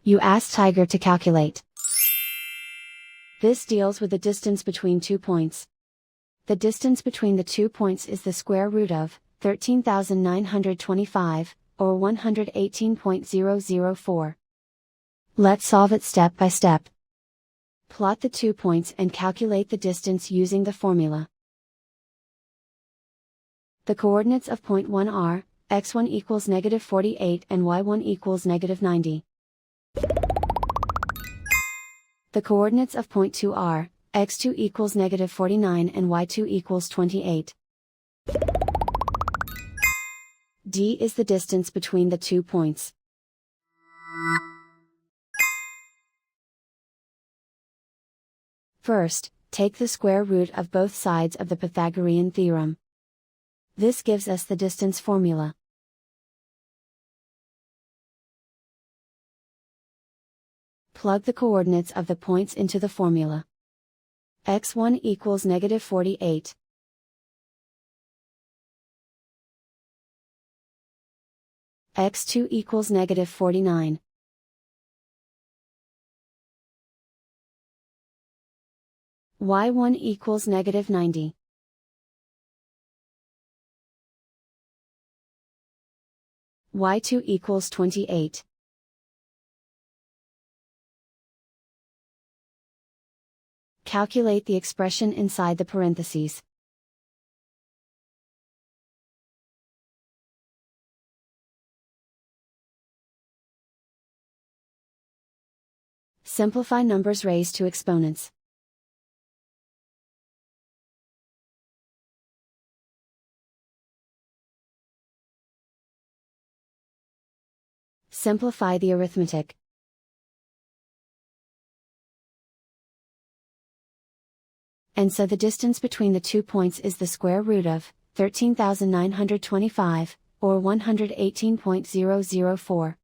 You ask Tiger to calculate. This deals with the distance between 2 points. The distance between the 2 points is the square root of 13,925, or 118.004. Let's solve it step by step. Plot the 2 points and calculate the distance using the formula. The coordinates of point 1 are, x1 equals -48 and y1 equals -90. The coordinates of point 2 are, x2 equals -49 and y2 equals 28. D is the distance between the 2 points. First, take the square root of both sides of the Pythagorean theorem. This gives us the distance formula. Plug the coordinates of the points into the formula. x1 equals -48. x2 equals -49. y1 equals -90. y2 equals 28. Calculate the expression inside the parentheses. Simplify numbers raised to exponents. Simplify the arithmetic. And so the distance between the 2 points is the square root of 13,925, or 118.004.